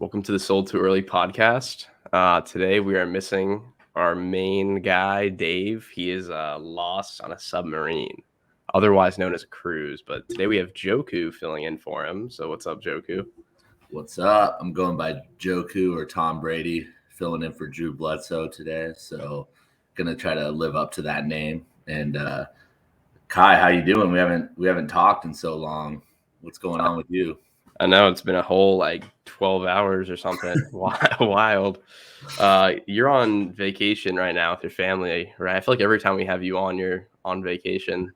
Welcome to the Sold Too Early podcast. Today we are missing our main guy, Dave. He is lost on a submarine, otherwise known as a cruise. But today we have Joku filling in for him. So what's up, Joku? What's up? I'm going by Joku or Tom Brady, filling in for Drew Bledsoe today. So gonna try to live up to that name. And Kai, how you doing? We haven't talked in so long. What's going on with you? I know it's been a whole 12 hours or something. Wild. You're on vacation right now with your family, right? I feel like every time we have you on, you're on vacation.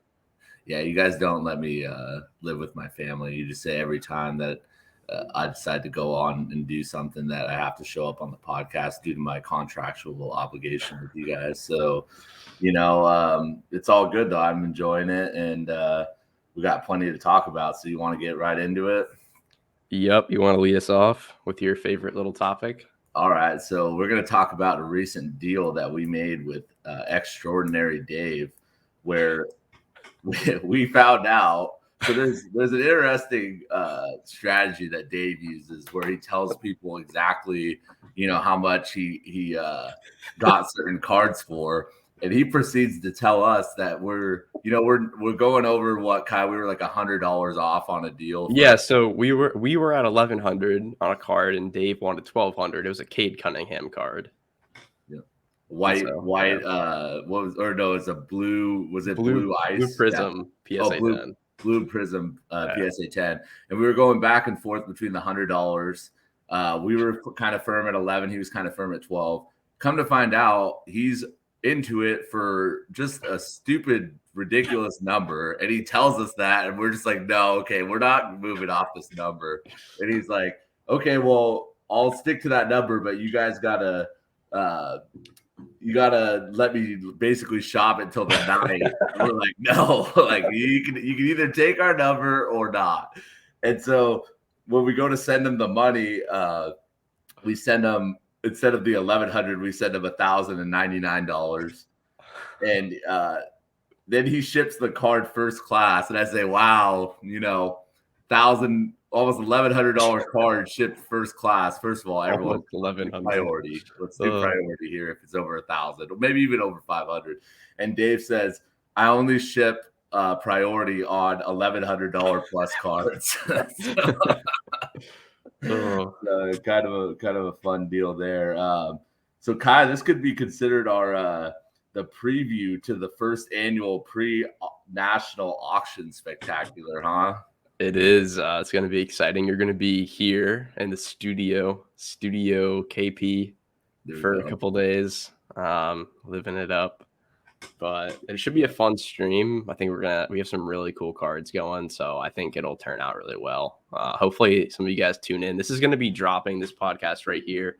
Yeah, you guys don't let me live with my family. You just say every time that I decide to go on and do something that I have to show up on the podcast due to my contractual obligation with you guys. So, it's all good though. I'm enjoying it, and we got plenty to talk about. So you want to get right into it? Yep. You want to lead us off with your favorite little topic? All right. So we're going to talk about a recent deal that we made with Extraordinary Dave, where we found out. So there's an interesting strategy that Dave uses where he tells people exactly, how much he got certain cards for. And he proceeds to tell us that we're going over what, Kai, we were like $100 off on a deal. Yeah, so we were at 1,100 on a card, and Dave wanted 1,200. It was a Cade Cunningham card. Yeah. White. It's a blue. Was it blue ice? Blue Prism PSA 10. Blue Prism PSA 10, and we were going back and forth between the $100. We were kind of firm at 11. He was kind of firm at 12. Come to find out, he's into it for just a stupid, ridiculous number, and he tells us that, and we're just like, no, okay, we're not moving off this number. And he's like, okay, well, I'll stick to that number, but you guys gotta let me basically shop until the night. We're like, no, like you can either take our number or not. And so when we go to send him the money, we send him, instead of the 1,100, we send him $1,099. And then he ships the card first class. And I say, wow, almost $1,100 card shipped first class. First of all, everyone, priority. Let's do priority here if it's over 1,000, or maybe even over 500. And Dave says, I only ship priority on $1,100 plus cards. So kind of a fun deal there. So Kai, this could be considered our the preview to the first annual pre-national auction spectacular, huh? It is. It's going to be exciting. You're going to be here in the studio KP for a couple days, living it up. But it should be a fun stream. I think we have some really cool cards going, so I think it'll turn out really well. Hopefully some of you guys tune in. This is going to be dropping, this podcast right here.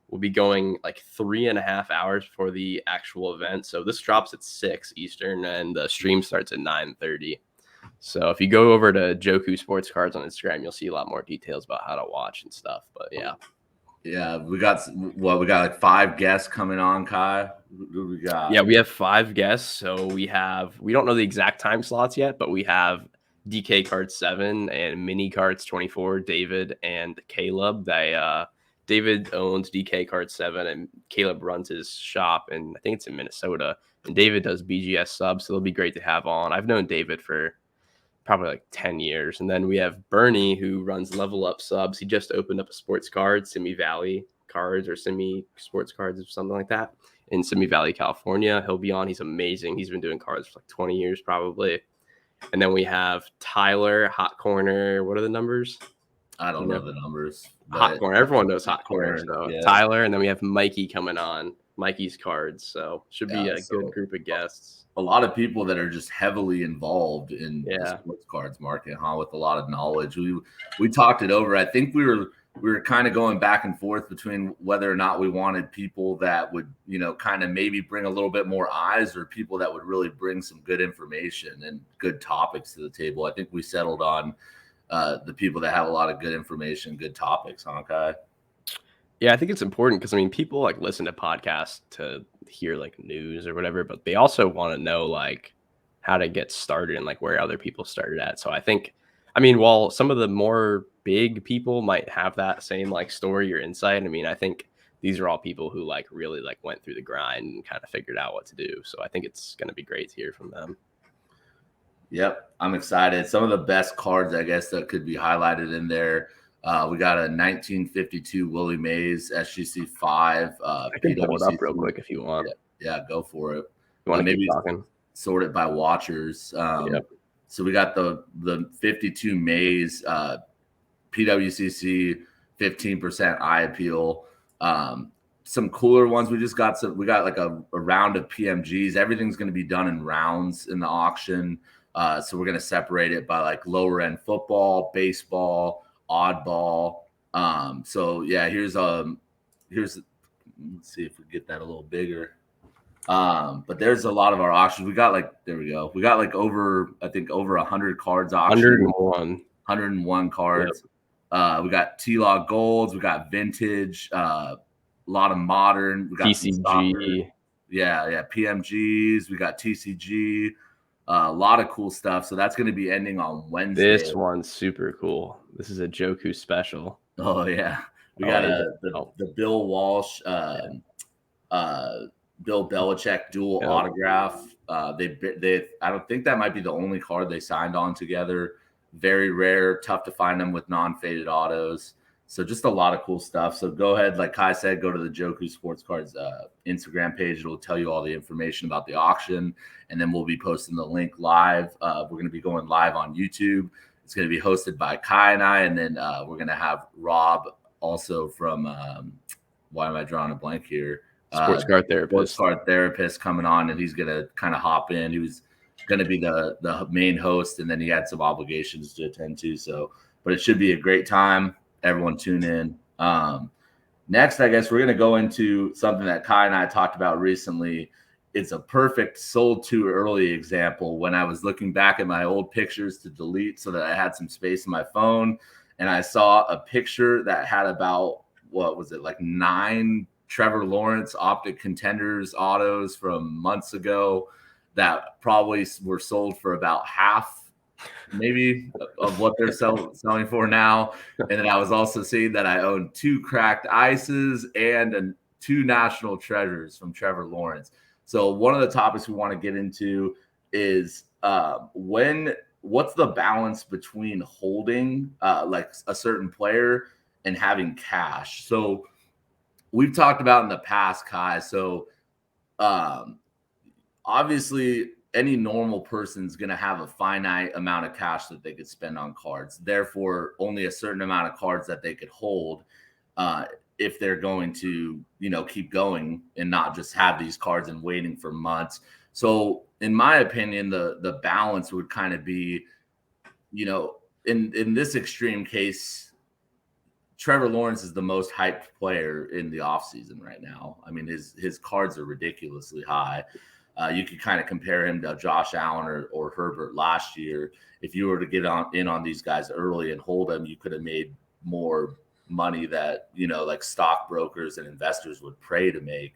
We'll be going 3.5 hours before the actual event. So this drops at 6 Eastern, and the stream starts at 9:30. So if you go over to Joku Sports Cards on Instagram, you'll see a lot more details about how to watch and stuff. But yeah, we got 5 guests coming on, Kai. Who we got? Yeah, we have 5 guests. So we don't know the exact time slots yet, but we have DK Card 7 and Mini Cards 24, David and Caleb. David owns DK Card 7, and Caleb runs his shop, and I think it's in Minnesota. And David does BGS subs, so it'll be great to have on. I've known David for probably 10 years. And then we have Bernie, who runs Level Up Subs. He just opened up a sports card, Simi Valley Cards or Simi Sports Cards or something like that in Simi Valley, California. He'll be on. He's amazing. He's been doing cards for 20 years probably. And then we have Tyler, Hot Corner. What are the numbers? I don't know the numbers. Hot Corner. Everyone knows Hot Corner. So yeah. Tyler, and then we have Mikey coming on. Mikey's cards. So should be a good group of guests. A lot of people that are just heavily involved in the sports cards market, with a lot of knowledge. We talked it over. I think we were kind of going back and forth between whether or not we wanted people that would, kind of maybe bring a little bit more eyes, or people that would really bring some good information and good topics to the table. I think we settled on the people that have a lot of good information, good topics, huh, Kai? Yeah, I think it's important because, people listen to podcasts to hear news or whatever, but they also want to know how to get started and where other people started at. So I think I mean, while some of the more big people might have that same like story or insight, I mean, I think these are all people who like really like went through the grind and kind of figured out what to do. So I think it's going to be great to hear from them. Yep, I'm excited. Some of the best cards, I guess, that could be highlighted in there. We got a 1952 Willie Mays SGC 5 I can pull it up real PWCC. quick if you want. Yeah, go for it. You want to keep Maybe talking? sort it by watchers. Yep. So we got the 52 Mays PWCC 15% eye appeal. Some cooler ones. We got like a round of PMGs. Everything's going to be done in rounds in the auction. So we're going to separate it by like lower end football, baseball, oddball. So yeah, here's let's see if we get that a little bigger. But there's a lot of our auctions. We got like, there we go. We got like over 100 cards auctioned. 101 cards. Yep. We got T-Log golds. We got vintage. A lot of modern. We got TCG. Yeah. PMGs. We got TCG. A lot of cool stuff. So that's going to be ending on Wednesday. This one's super cool. This is a Joku special. Oh yeah, we got the Bill Walsh, Bill Belichick dual autograph. They I don't think that might be the only card they signed on together. Very rare, tough to find them with non-faded autos. So just a lot of cool stuff. So go ahead, like Kai said, go to the Joku Sports Cards Instagram page. It'll tell you all the information about the auction, and then we'll be posting the link live. We're going to be going live on YouTube. It's going to be hosted by Kai and I, and then we're going to have Rob also from why am I drawing a blank here? Sports card therapist coming on, and he's going to kind of hop in. He was going to be the main host, and then he had some obligations to attend to. So, but it should be a great time. Everyone tune in. Next, I guess we're going to go into something that Kai and I talked about recently. It's a perfect sold too early example. When I was looking back at my old pictures to delete so that I had some space in my phone, and I saw a picture that had about, what was it, like 9 Trevor Lawrence Optic Contenders autos from months ago that probably were sold for about half maybe of what they're selling for now. And then I was also seeing that I own 2 cracked ices and 2 national treasures from Trevor Lawrence. So one of the topics we want to get into is what's the balance between holding like a certain player and having cash. So we've talked about in the past, Kai. So obviously any normal person's going to have a finite amount of cash that they could spend on cards. Therefore, only a certain amount of cards that they could hold if they're going to, keep going and not just have these cards and waiting for months. So in my opinion, the balance would kind of be, in this extreme case, Trevor Lawrence is the most hyped player in the offseason right now. I mean, his cards are ridiculously high. You could kind of compare him to Josh Allen or Herbert last year. If you were to get in on these guys early and hold them, you could have made more money that, like stockbrokers and investors would pray to make.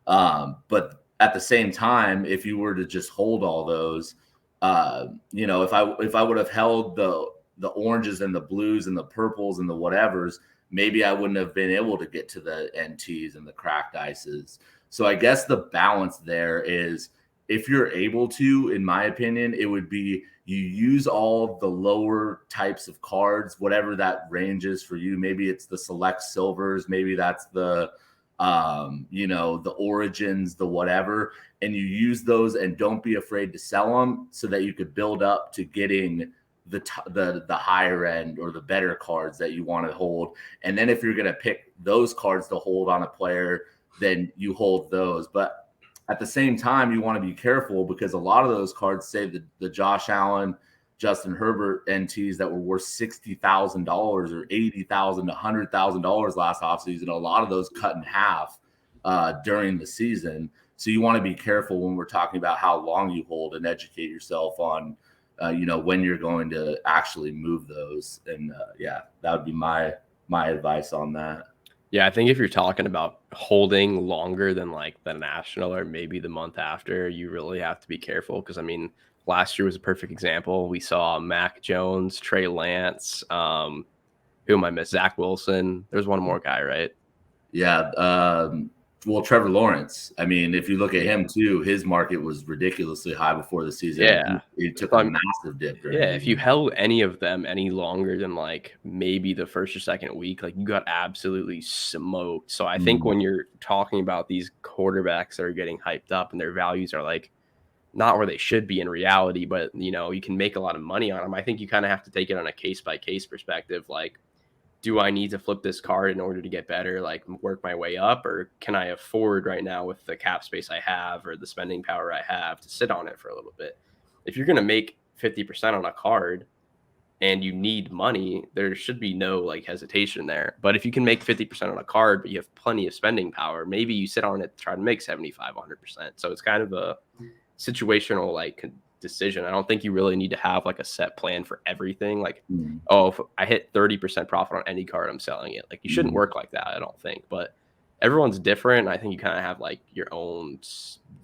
But at the same time, if you were to just hold all those, if I would have held the oranges and the blues and the purples and the whatevers, maybe I wouldn't have been able to get to the NTs and the cracked ices. So I guess the balance there is, if you're able to, in my opinion, it would be you use all the lower types of cards, whatever that range is for you. Maybe it's the select silvers, maybe that's the the origins, the whatever, and you use those and don't be afraid to sell them so that you could build up to getting the higher end or the better cards that you want to hold. And then if you're going to pick those cards to hold on a player, then you hold those. But at the same time, you want to be careful because a lot of those cards, say the Josh Allen, Justin Herbert NTs that were worth $60,000 or $80,000 to $100,000 last offseason, a lot of those cut in half during the season. So you want to be careful when we're talking about how long you hold and educate yourself on, when you're going to actually move those. And that would be my advice on that. Yeah, I think if you're talking about holding longer than like the national or maybe the month after, you really have to be careful because, I mean, last year was a perfect example. We saw Mac Jones, Trey Lance, who am I miss? Zach Wilson. There's one more guy, right? Yeah. Well, Trevor Lawrence. I mean, if you look at him too, his market was ridiculously high before the season. Yeah. He took So a massive dip during yeah, the if you year. held any of them any longer than like maybe the first or second week, like you got absolutely smoked. So I think Mm, when you're talking about these quarterbacks that are getting hyped up and their values are like not where they should be in reality, but you can make a lot of money on them. I think you kind of have to take it on a case by case perspective. Like, do I need to flip this card in order to get better, like work my way up, or can I afford right now with the cap space I have or the spending power I have to sit on it for a little bit? If you're going to make 50% on a card and you need money, there should be no like hesitation there. But if you can make 50% on a card, but you have plenty of spending power, maybe you sit on it to try to make 75, 100%. So it's kind of a situational like decision. I don't think you really need to have like a set plan for everything. Like, mm, oh, if I hit 30% profit on any card, I'm selling it. Like, you shouldn't mm. work like that, I don't think. But everyone's different. I think you kind of have like your own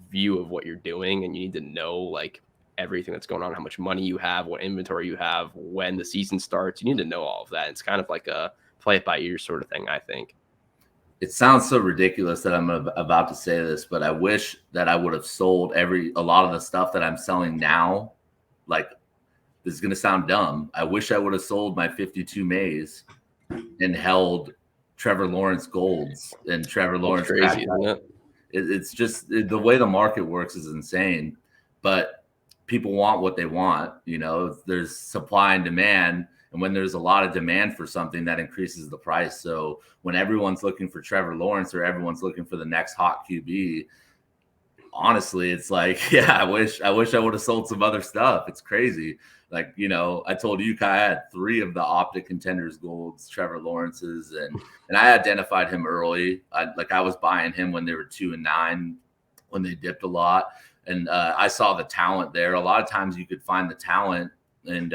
view of what you're doing, and you need to know like everything that's going on, how much money you have, what inventory you have, when the season starts. You need to know all of that. It's kind of like a play it by ear sort of thing, I think. It sounds so ridiculous that I'm about to say this, but I wish that I would have sold a lot of the stuff that I'm selling now. Like, this is going to sound dumb. I wish I would have sold my 52 Mays and held Trevor Lawrence golds and Trevor It's Lawrence crash. crazy, isn't it? It's just the way the market works is insane. But people want what they want. There's supply and demand. And when there's a lot of demand for something, that increases the price. So when everyone's looking for Trevor Lawrence or everyone's looking for the next hot QB, honestly, it's like, yeah, I wish I would have sold some other stuff. It's crazy. Like, I told you, Kai, I had 3 of the optic contenders golds, Trevor Lawrence's, and I identified him early. I was buying him when they were 2 and 9, when they dipped a lot. And I saw the talent there. A lot of times you could find the talent, and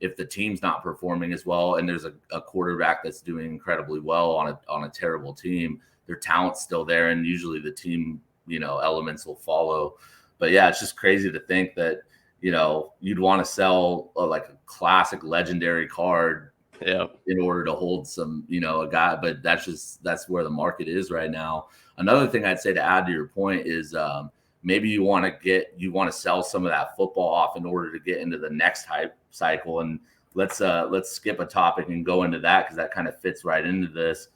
if the team's not performing as well, and there's a quarterback that's doing incredibly well on a terrible team, their talent's still there, and usually the team elements will follow. But yeah, it's just crazy to think that you'd want to sell like a classic legendary card in order to hold some a guy. But that's where the market is right now. Another thing I'd say to add to your point is maybe you want to sell some of that football off in order to get into the next hype cycle. And let's skip a topic and go into that, because that kind of fits right into this.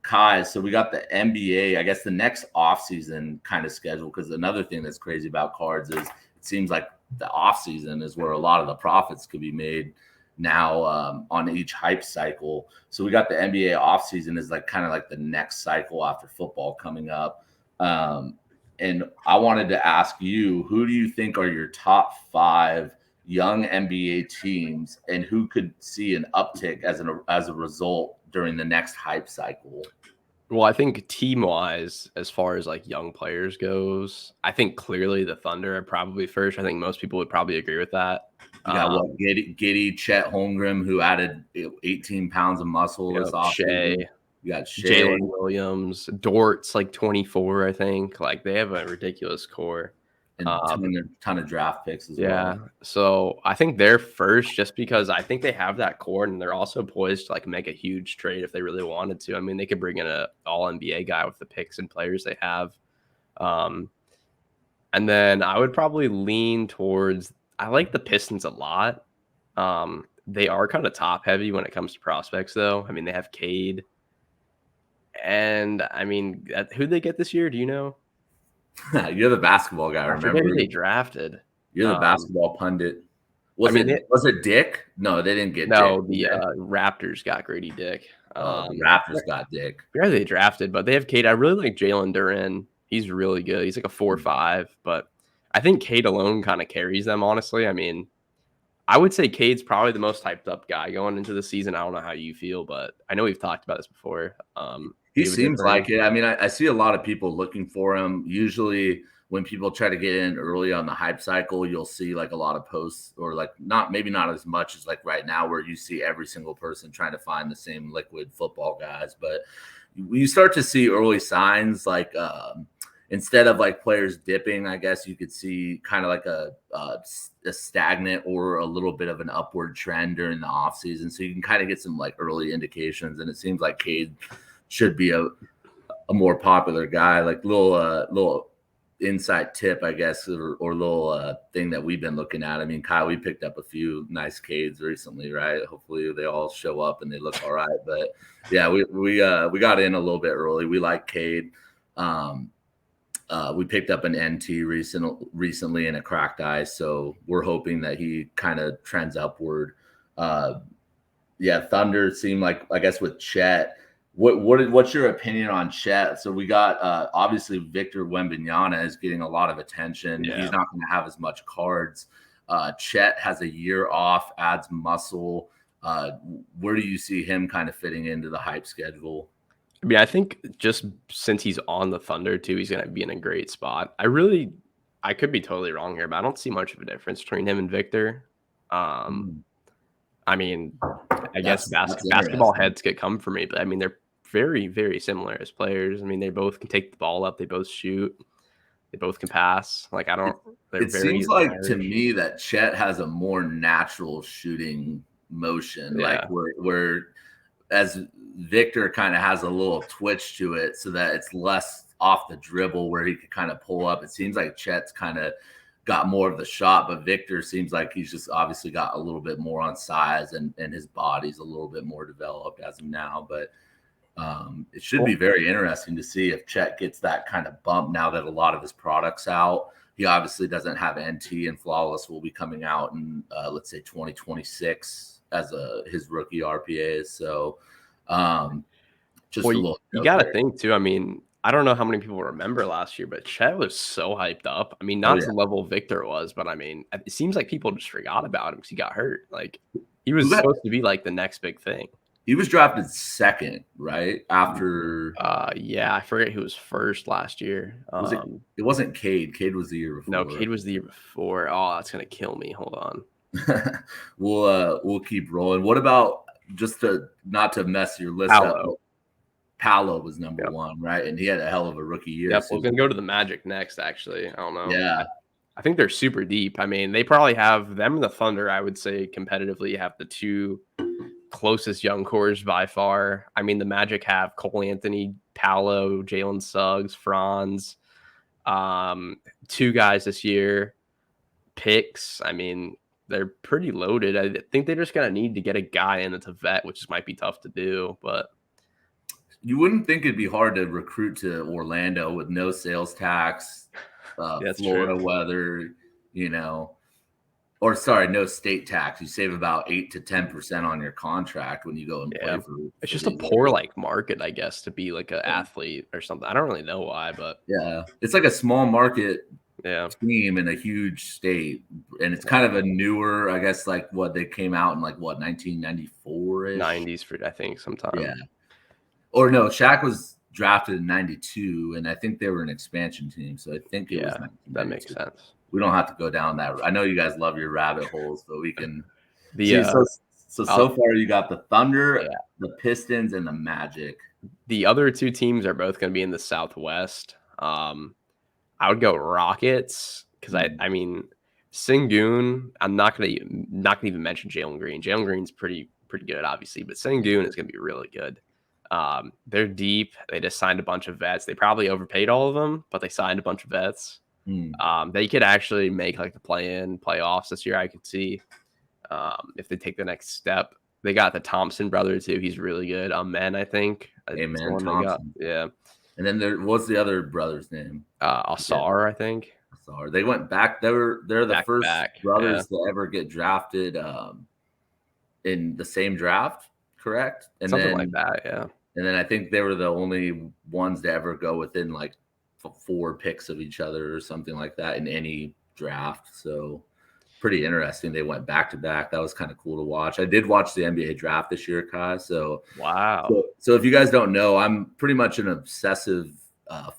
Kai, so we got the NBA, I guess the next offseason kind of schedule, because another thing that's crazy about cards is it seems like the offseason is where a lot of the profits could be made now on each hype cycle. So we got the NBA offseason is like kind of like the next cycle after football coming up. And I wanted to ask you, who do you think are your top 5 young NBA teams, and who could see an uptick as a result during the next hype cycle? Well, I think team-wise, as far as like young players goes, I think clearly the Thunder are probably first. I think most people would probably agree with that. You got Giddey, Chet Holmgren, who added 18 pounds of muscle this offseason. Shea. You got Shea. Jalen Williams, Dort's like 24, I think. Like, they have a ridiculous core. And ton of draft picks as well. Yeah. So I think they're first just because I think they have that core, and they're also poised to like make a huge trade if they really wanted to. I mean, they could bring in an all NBA guy with the picks and players they have. And then I would probably lean towards, I like the Pistons a lot. They are kind of top heavy when it comes to prospects, though. I mean, they have Cade. And I mean, who'd they get this year? Do you know? You're the basketball guy. Remember who they drafted? You're the basketball pundit. Was it Dick? No, they didn't get Dick. The Raptors got Grady Dick. The Raptors got Dick. Where they drafted, but they have Cade. I really like Jalen Duren. He's really good. He's like a 4-5, but I think Cade alone kind of carries them, honestly. I mean, I would say Cade's probably the most hyped up guy going into the season. I don't know how you feel, but I know we've talked about this before. He seems like it. I mean, I see a lot of people looking for him. Usually when people try to get in early on the hype cycle, you'll see like a lot of posts, or like maybe not as much as like right now, where you see every single person trying to find the same liquid football guys. But you start to see early signs like instead of like players dipping, I guess you could see kind of like a stagnant or a little bit of an upward trend during the offseason. So you can kind of get some like early indications. And it seems like Cade should be a more popular guy, like little insight tip, I guess, or little thing that we've been looking at. I mean, Kyle, we picked up a few nice Cades recently, right? Hopefully they all show up and they look all right. But yeah, we got in a little bit early. We like Cade. We picked up an NT recently in a cracked ice, so we're hoping that he kind of trends upward. Thunder seemed like, I guess, with Chet. What's your opinion on Chet? So we got obviously Victor Wembanyama is getting a lot of attention. Yeah. He's not going to have as much cards. Chet has a year off, adds muscle. Where do you see him kind of fitting into the hype schedule? I mean, I think just since he's on the Thunder too, he's going to be in a great spot. I could be totally wrong here, but I don't see much of a difference between him and Victor. I mean, I guess basketball heads could come for me, but I mean, they're very, very similar as players. I mean, they both can take the ball up, they both shoot, they both can pass. Like, I don't. It seems like to me that Chet has a more natural shooting motion, like where as Victor kind of has a little twitch to it, so that it's less off the dribble where he could kind of pull up. It seems like Chet's kind of got more of the shot, but Victor seems like he's just obviously got a little bit more on size and his body's a little bit more developed as of now. But it should be very interesting to see if Chet gets that kind of bump now that a lot of his products out. He obviously doesn't have NT, and Flawless will be coming out in let's say 2026 as his rookie RPAs. So just a little. You got to think too. I mean, I don't know how many people remember last year, but Chet was so hyped up. I mean, not to the level Victor was, but I mean, it seems like people just forgot about him because he got hurt. Like, he was supposed to be like the next big thing. He was drafted second, right? After I forget who was first last year. It wasn't Cade. Cade was the year before. No, Cade was the year before. Oh, that's gonna kill me. Hold on. We'll keep rolling. What about, just to not to mess your list up? Paolo was number one, right? And he had a hell of a rookie year. Yep, we're gonna go to the Magic next. Actually, I don't know. Yeah, I think they're super deep. I mean, they probably have them and the Thunder. I would say competitively have the two closest young cores by far. I mean, the Magic have Cole Anthony, Paolo, Jalen Suggs, Franz, two guys this year, picks. I mean, they're pretty loaded. I think they're just gonna need to get a guy in that's a vet, which might be tough to do, but you wouldn't think it'd be hard to recruit to Orlando with no sales tax, Florida weather, or sorry, no state tax. You save about 8 to 10% on your contract when you go and play for. It's just a poor market, I guess, to be like an athlete or something. I don't really know why, but it's like a small market team in a huge state, and it's kind of a newer, I guess, like what they came out in 1994 90s for I think sometime. Yeah. Or no, Shaq was drafted in 92, and I think they were an expansion team. So I think it was 1992. That makes sense. We don't have to go down that. I know you guys love your rabbit holes, but we can. So far you got the Thunder, the Pistons, and the Magic. The other two teams are both going to be in the Southwest. I would go Rockets because I mean Sengun. I'm not gonna even mention Jalen Green. Jalen Green's pretty good, obviously, but Sengun is going to be really good. They're deep. They just signed a bunch of vets. They probably overpaid all of them, but they signed a bunch of vets. They could actually make the play-in playoffs this year. I could see if they take the next step. They got the Thompson brother too. He's really good. Men, I think. Amen. Thompson. Yeah. And then what's the other brother's name? Asar, I think. Asar. They went back. They're the first brothers to ever get drafted in the same draft, correct? And something like that, yeah. And then I think they were the only ones to ever go within 4 picks of each other or something like that in any draft. So pretty interesting. They went back to back. That was kind of cool to watch. I did watch the NBA draft this year, Kai. So wow. So if you guys don't know, I'm pretty much an obsessive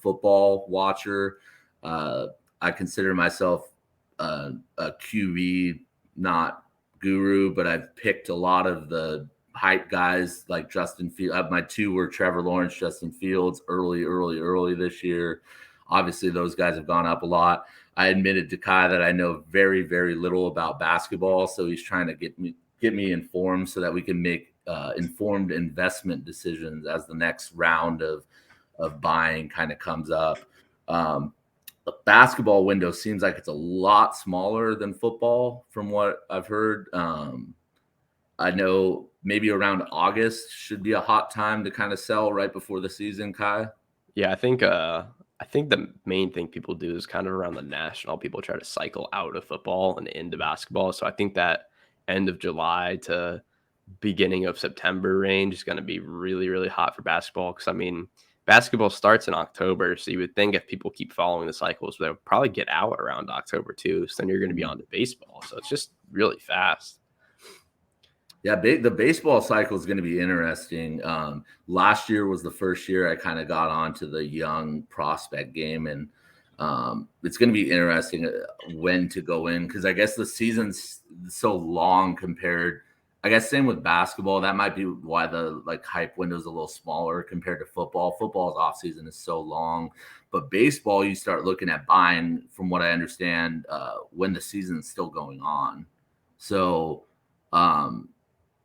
football watcher. I consider myself a QB, not guru, but I've picked a lot of the hype guys like Justin Fields. My two were Trevor Lawrence, Justin Fields early this year. Obviously, those guys have gone up a lot. I admitted to Kai that I know very, very little about basketball, so he's trying to get me informed so that we can make informed investment decisions as the next round of buying kind of comes up. The basketball window seems like it's a lot smaller than football, from what I've heard. I know maybe around August should be a hot time to kind of sell right before the season, Kai. Yeah, I think the main thing people do is kind of around the national. People try to cycle out of football and into basketball. So I think that end of July to beginning of September range is going to be really, really hot for basketball. Because I mean, basketball starts in October, so you would think if people keep following the cycles, they'll probably get out around October too. So then you're going to be on to baseball. So it's just really fast. Yeah, the baseball cycle is going to be interesting. Last year was the first year I kind of got onto the young prospect game, and it's going to be interesting when to go in, because I guess the season's so long compared. I guess same with basketball. That might be why the hype window is a little smaller compared to football. Football's off season is so long, but baseball you start looking at buying, from what I understand, when the season's still going on. So.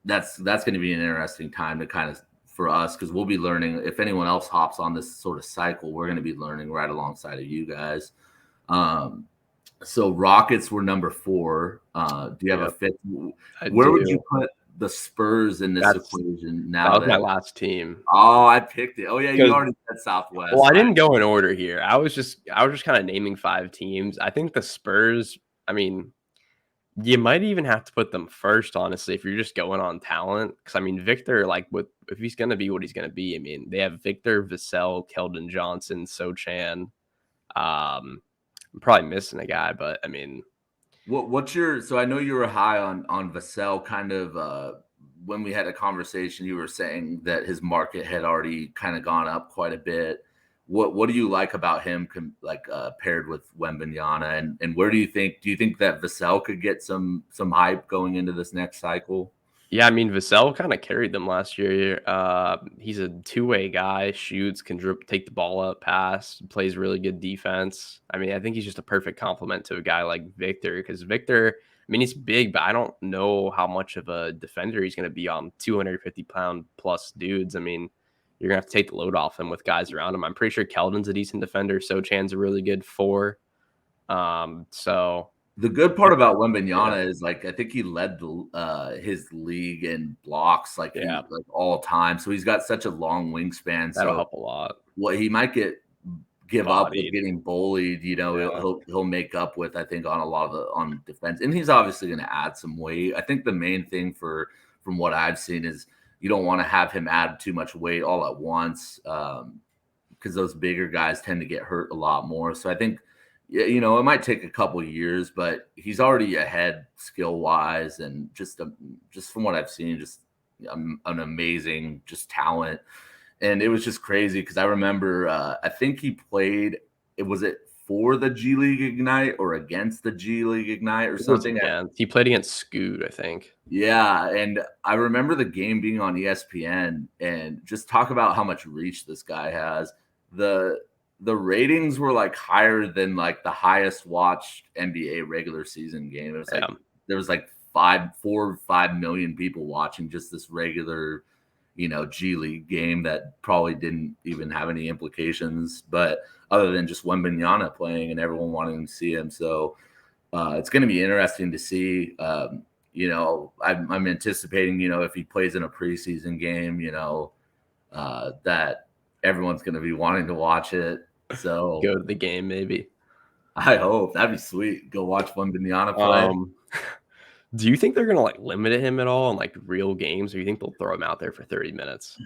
That's going to be an interesting time to kind of for us, because we'll be learning. If anyone else hops on this sort of cycle, we're going to be learning right alongside of you guys. So Rockets were number 4. Do you have a fifth? Where would you put the Spurs in this equation now? That was my last team. Oh, I picked it. Oh yeah, you already said Southwest. Well, I didn't go in order here. I was just kind of naming 5 teams. I think the Spurs, I mean, you might even have to put them first, honestly, if you're just going on talent. Because I mean, Victor, if he's going to be what he's going to be, I mean, they have Victor, Vassell, Keldon Johnson, Sochan. I'm probably missing a guy, but I mean, what's your? So I know you were high on Vassell. Kind of when we had a conversation, you were saying that his market had already kind of gone up quite a bit. What do you like about him, paired with Wembanyama, and where do you think that Vassell could get some hype going into this next cycle? Yeah, I mean, Vassell kind of carried them last year. He's a two-way guy, shoots, can take the ball up, pass, plays really good defense. I mean, I think he's just a perfect complement to a guy like Victor, because Victor, I mean, he's big, but I don't know how much of a defender he's going to be on 250-pound plus dudes. I mean, you're going to have to take the load off him with guys around him. I'm pretty sure Keldon's a decent defender. Sochan's a really good 4. So the good part about Wembanyama is I think he led his league in blocks all time. So he's got such a long wingspan. That'll help a lot. What he might give up with getting bullied, he'll make up with, I think, on a lot of on defense. And he's obviously going to add some weight. I think the main thing from what I've seen is you don't want to have him add too much weight all at once, because those bigger guys tend to get hurt a lot more. So I think, it might take a couple of years, but he's already ahead skill wise, and just from what I've seen, just an amazing just talent. And it was just crazy because I remember I think he played. Was it for the G League Ignite or against the G League Ignite or something? He played against Scoot, I think. Yeah, and I remember the game being on ESPN, and just talk about how much reach this guy has. The ratings were higher than the highest watched NBA regular season game. It was there was 4 or 5 million people watching just this regular, G League game that probably didn't even have any implications, but other than just Wembanyama playing and everyone wanting to see him. So it's going to be interesting to see. I'm anticipating, if he plays in a preseason game, that everyone's going to be wanting to watch it. So go to the game, maybe. I hope that'd be sweet. Go watch Wembanyama play. Do you think they're gonna limit him at all in real games, or you think they'll throw him out there for 30 minutes?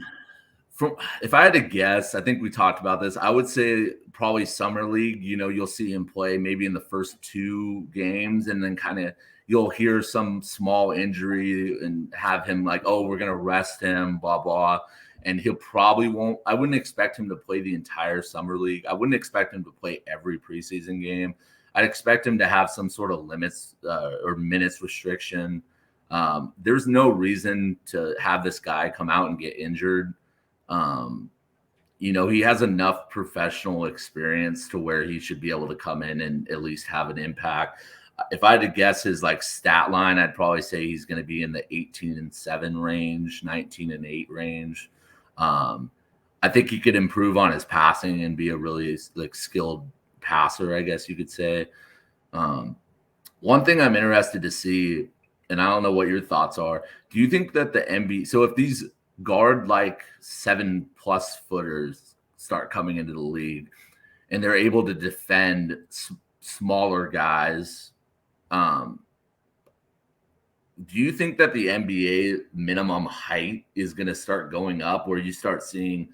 If I had to guess, I think we talked about this. I would say probably summer league. You'll see him play maybe in the first 2 games, and then kind of you'll hear some small injury and have him oh, we're gonna rest him, blah blah. And he'll probably won't. I wouldn't expect him to play the entire summer league. I wouldn't expect him to play every preseason game. I'd expect him to have some sort of limits or minutes restriction. There's no reason to have this guy come out and get injured. he has enough professional experience to where he should be able to come in and at least have an impact. If I had to guess his like stat line, I'd probably say he's going to be in the 18-7 range, 19-8 range. I think he could improve on his passing and be a really like skilled passer, I guess you could say. One thing I'm interested to see, and I don't know what your thoughts are. Do you think that the NBA, so if these guard like 7+ footers start coming into the league and they're able to defend smaller guys, do you think that the NBA minimum height is going to start going up where you start seeing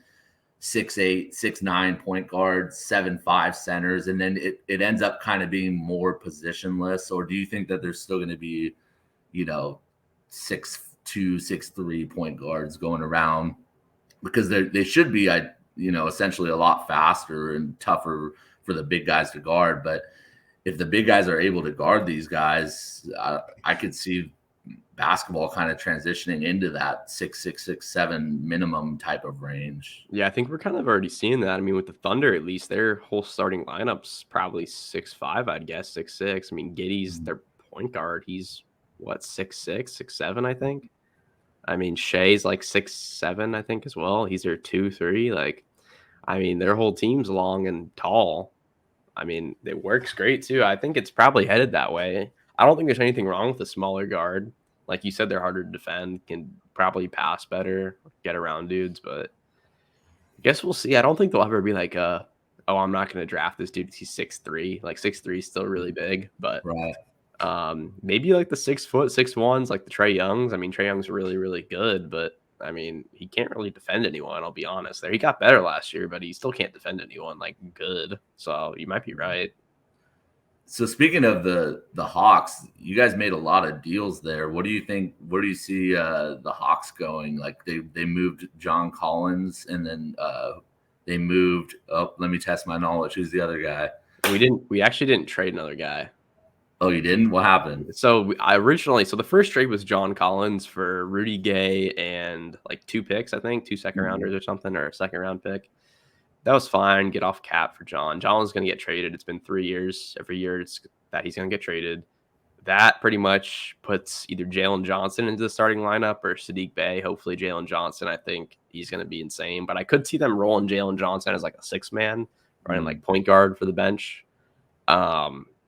6'8", 6'9" point guards, 7'5" centers, and then it ends up kind of being more positionless? Or do you think that there's still going to be, 6'2", 6'3" point guards going around? Because they should be, essentially a lot faster and tougher for the big guys to guard. But if the big guys are able to guard these guys, I could see basketball kind of transitioning into that 6'6", 6'7" minimum type of range. Yeah, I think we're kind of already seeing that. I mean, with the Thunder, at least their whole starting lineup's probably 6'5", I'd guess, 6'6". I mean, Giddey's their point guard. He's what, 6'6", 6'7", I think. I mean, Shea's like 6'7", I think, as well. He's their 2-3. Like, I mean, their whole team's long and tall. I mean, it works great too. I think it's probably headed that way. I don't think there's anything wrong with a smaller guard. Like you said, they're harder to defend, can probably pass better, get around dudes, but I guess we'll see. I don't think they'll ever be like, oh, I'm not going to draft this dude because he's 6'3". Like 6'3" is still really big, but Right. Maybe like the 6 foot, 6'1s, like the Trae Youngs. I mean, Trae Young's really, really good, but I mean, he can't really defend anyone. I'll be honest. There, he got better last year, but he still can't defend anyone like good. So you might be right. So speaking of the Hawks, you guys made a lot of deals there. What do you think? Where do you see the Hawks going? Like they moved John Collins, and then they moved. Oh, let me test my knowledge. Who's the other guy? We actually didn't trade another guy. Oh, you didn't? What happened? So the first trade was John Collins for Rudy Gay and like 2 picks, I think, 2 second rounders or something, or a second round pick. That was fine. Get off cap for John. John was going to get traded. It's been 3 years. Every year that he's going to get traded. That pretty much puts either Jalen Johnson into the starting lineup or Sadiq Bey. Hopefully Jalen Johnson. I think he's going to be insane. But I could see them rolling Jalen Johnson as like a 6-man, running like point guard for the bench.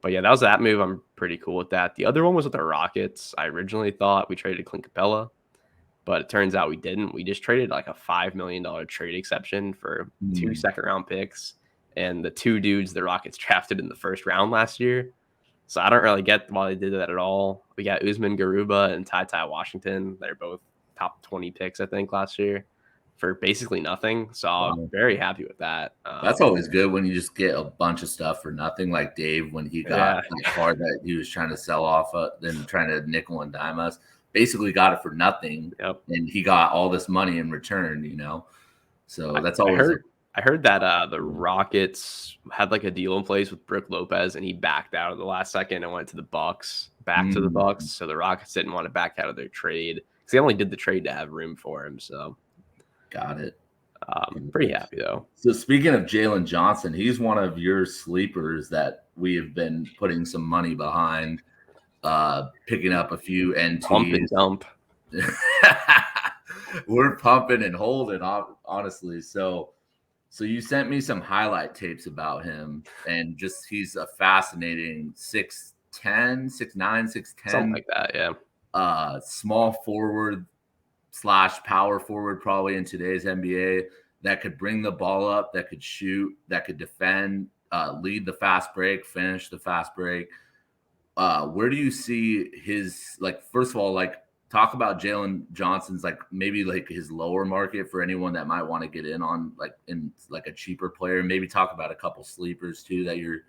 But yeah, that was that move. I'm pretty cool with that. The other one was with the Rockets. I originally thought we traded Clint Capella, but it turns out we didn't. We just traded like a $5 million trade exception for 2 second-round picks and the 2 dudes the Rockets drafted in the first round last year. So I don't really get why they did that at all. We got Usman Garuba and Ty Washington. They're both top 20 picks, I think, last year for basically nothing. So I'm very happy with that. That's always good when you just get a bunch of stuff for nothing, like Dave when he got that car that he was trying to sell off, then trying to nickel and dime us. Basically got it for nothing, and he got all this money in return, So that's always. I heard that the Rockets had like a deal in place with Brook Lopez, and he backed out at the last second and went to the Bucks, to the Bucks. So the Rockets didn't want to back out of their trade because they only did the trade to have room for him. So got it. Pretty happy though. So speaking of Jalen Johnson, he's one of your sleepers that we have been putting some money behind, picking up a few NTs. Pump and dump. We're pumping and holding, honestly. So you sent me some highlight tapes about him, and just he's a fascinating 6'10", 6'9", 6'10", something like that. Yeah. Small forward / power forward, probably in today's NBA, that could bring the ball up, that could shoot, that could defend, lead the fast break, finish the fast break. Where do you see his, like, first of all, like, talk about Jalen Johnson's, like, maybe like his lower market for anyone that might want to get in on, like, in like a cheaper player. Maybe talk about a couple sleepers too that you're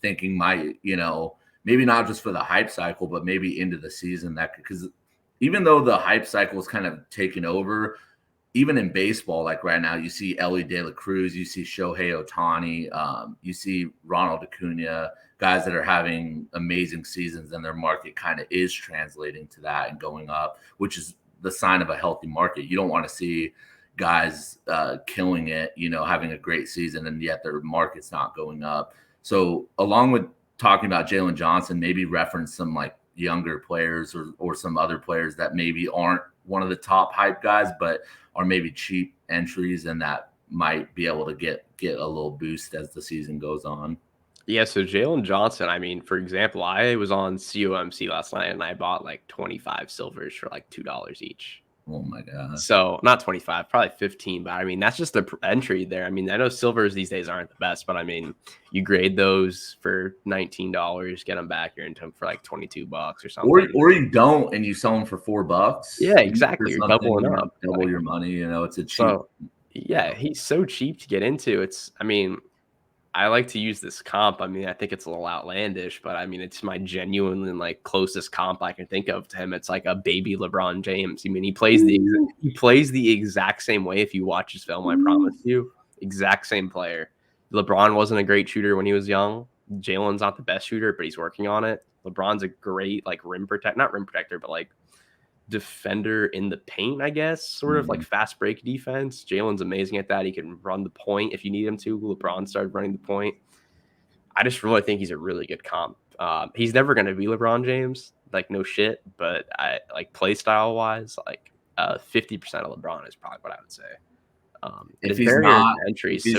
thinking might, maybe not just for the hype cycle, but maybe into the season, that because even though the hype cycle is kind of taken over, even in baseball, like right now, you see Ellie De La Cruz, you see Shohei Ohtani, you see Ronald Acuna, guys that are having amazing seasons, and their market kind of is translating to that and going up, which is the sign of a healthy market. You don't want to see guys killing it, having a great season, and yet their market's not going up. So along with talking about Jalen Johnson, maybe reference some like younger players or some other players that maybe aren't one of the top hype guys, but are maybe cheap entries and that might be able to get a little boost as the season goes on. Yeah, so Jalen Johnson, I mean, for example, I was on COMC last night and I bought like 25 silvers for like $2 each. Oh my god. So not 25, probably 15, but I mean, that's just the entry there. I mean, I know silvers these days aren't the best, but I mean, you grade those for $19, get them back, you're into them for like $22 or something. Or you don't and you sell them for $4. Yeah, exactly. You're doubling up. Double your money, it's a cheap. So yeah, he's so cheap to get into. I mean, I like to use this comp. I mean, I think it's a little outlandish, but I mean, it's my genuinely like closest comp I can think of to him. It's like a baby LeBron James. I mean, he plays the exact same way. If you watch his film, I promise you, exact same player. LeBron wasn't a great shooter when he was young. Jalen's not the best shooter, but he's working on it. LeBron's a great like not rim protector, but like defender in the paint, I guess, sort of like fast break defense. Jalen's amazing at that. He can run the point if you need him to. LeBron started running the point. I just really think he's a really good comp. He's never going to be LeBron James, like no shit, but I like play style wise, like 50% of LeBron is probably what I would say. If he's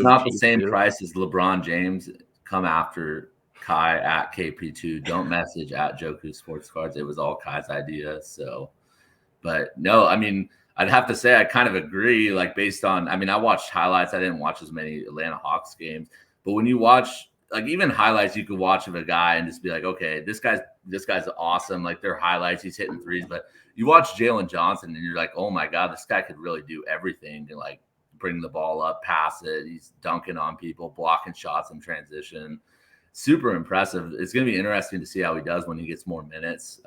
not the same too. price as LeBron James, come after Kai at KP2. Don't message at Joku Sports Cards. It was all Kai's idea. So, but no, I mean, I'd have to say I kind of agree. Like based on, I mean, I watched highlights. I didn't watch as many Atlanta Hawks games, but when you watch like even highlights, you could watch of a guy and just be like, okay, this guy's awesome. Like their highlights, he's hitting threes. But you watch Jalen Johnson and you're like, oh my god, this guy could really do everything. And like bring the ball up, pass it. He's dunking on people, blocking shots in transition. Super impressive. It's going to be interesting to see how he does when he gets more minutes.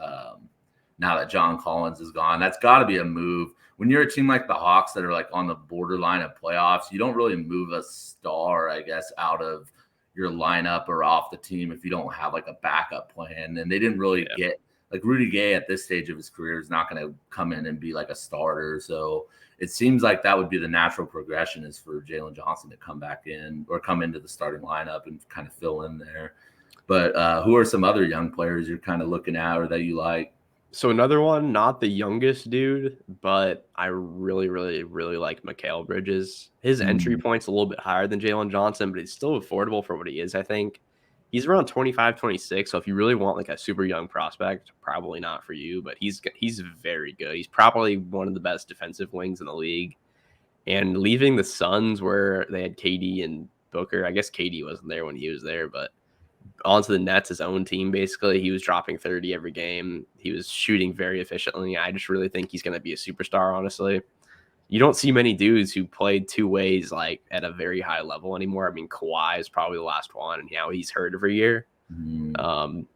Now that John Collins is gone, that's got to be a move. When you're a team like the Hawks that are like on the borderline of playoffs, you don't really move a star, I guess, out of your lineup or off the team if you don't have like a backup plan. And they didn't really get like Rudy Gay at this stage of his career is not going to come in and be like a starter. So it seems like that would be the natural progression is for Jalen Johnson to come back in or come into the starting lineup and kind of fill in there. But who are some other young players you're kind of looking at or that you like? So another one, not the youngest dude, but I really, really, really like Mikal Bridges. His entry point's a little bit higher than Jalen Johnson, but he's still affordable for what he is, I think. He's around 25, 26, so if you really want like a super young prospect, probably not for you, but he's very good. He's probably one of the best defensive wings in the league. And leaving the Suns where they had KD and Booker, I guess KD wasn't there when he was there, but onto the Nets, his own team, basically. He was dropping 30 every game. He was shooting very efficiently. I just really think he's going to be a superstar, honestly. You don't see many dudes who played two ways like at a very high level anymore. I mean, Kawhi is probably the last one, and now he's hurt every year. So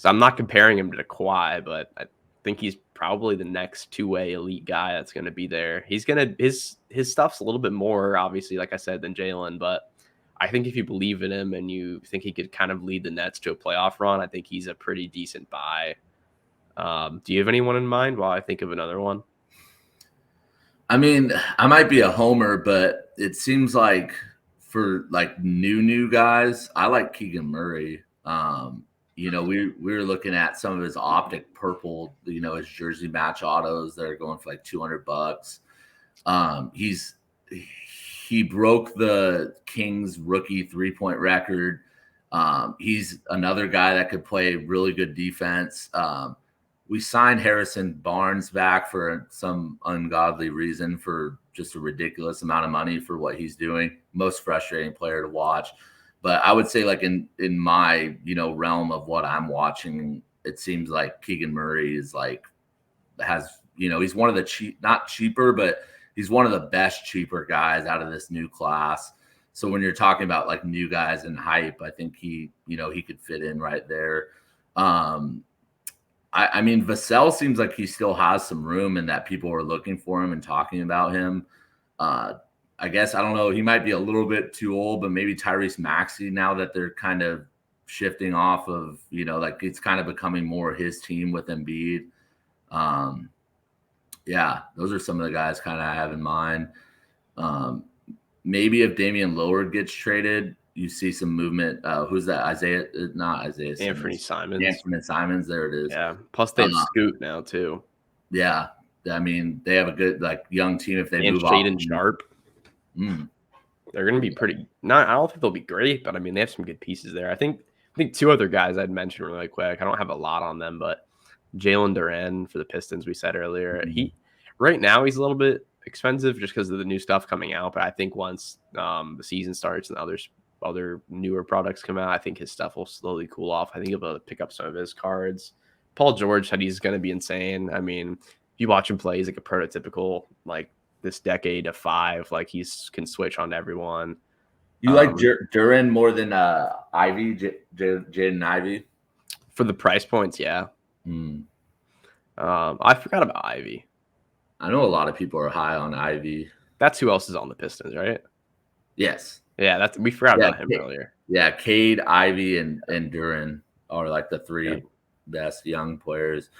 I'm not comparing him to Kawhi, but I think he's probably the next two-way elite guy that's going to be there. He's going to his stuff's a little bit more, obviously, like I said, than Jalen, but I think if you believe in him and you think he could kind of lead the Nets to a playoff run, I think he's a pretty decent buy. Do you have anyone in mind while I think of another one? I mean, I might be a homer, but it seems like for like new guys, I like Keegan Murray. We were looking at some of his optic purple, his jersey match autos that are going for like $200. He broke the Kings rookie 3-point record. He's another guy that could play really good defense. We signed Harrison Barnes back for some ungodly reason for just a ridiculous amount of money for what he's doing. Most frustrating player to watch. But I would say like in my, realm of what I'm watching, it seems like Keegan Murray is like he's one of the not cheaper, but he's one of the best cheaper guys out of this new class. So when you're talking about like new guys and hype, I think he could fit in right there. I mean, Vassell seems like he still has some room and that people are looking for him and talking about him. I guess, I don't know, he might be a little bit too old, but maybe Tyrese Maxey now that they're kind of shifting off of, like it's kind of becoming more his team with Embiid. Yeah, those are some of the guys kind of I have in mind. Um, maybe if Damian Lillard gets traded, you see some movement. Who's that? Not Isaiah Anthony Simmons. Simons. Anthony Simons. There it is. Yeah. Plus they have Scoot now too. Yeah. I mean, they have a good young team if they And move off. Shaden Sharp. They're going to be pretty. I don't think they'll be great, but I mean, they have some good pieces there. I think two other guys I'd mention really quick. I don't have a lot on them, but Jalen Duren for the Pistons, we said earlier. He right now he's a little bit expensive just because of the new stuff coming out. But I think once the season starts and other newer products come out, I think his stuff will slowly cool off. I think he'll be able to pick up some of his cards. Paul George said he's going to be insane. I mean, if you watch him play, he's like a prototypical this decade of 5. Like he can switch on everyone. You like Duren more than Ivy, Jaden Ivy? For the price points, yeah. I forgot about Ivy. I know a lot of people are high on Ivy. That's who else is on the Pistons, right? Yes. Yeah, we forgot about him earlier. Yeah, Cade, Ivy, and Duren are like the 3 best young players.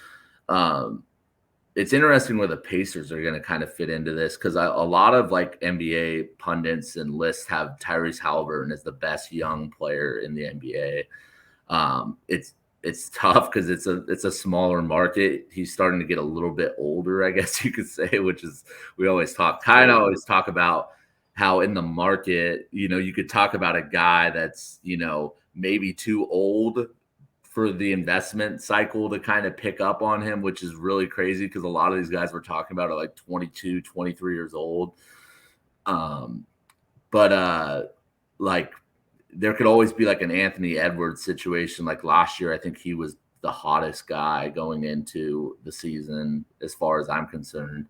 It's interesting where the Pacers are going to kind of fit into this because a lot of NBA pundits and lists have Tyrese Halliburton as the best young player in the NBA. It's tough because it's a smaller market. He's starting to get a little bit older, I guess you could say, which is we always talk about how in the market, you could talk about a guy that's, maybe too old for the investment cycle to kind of pick up on him, which is really crazy because a lot of these guys we're talking about are 22, 23 years old. But there could always be an Anthony Edwards situation. Like last year, I think he was the hottest guy going into the season as far as I'm concerned.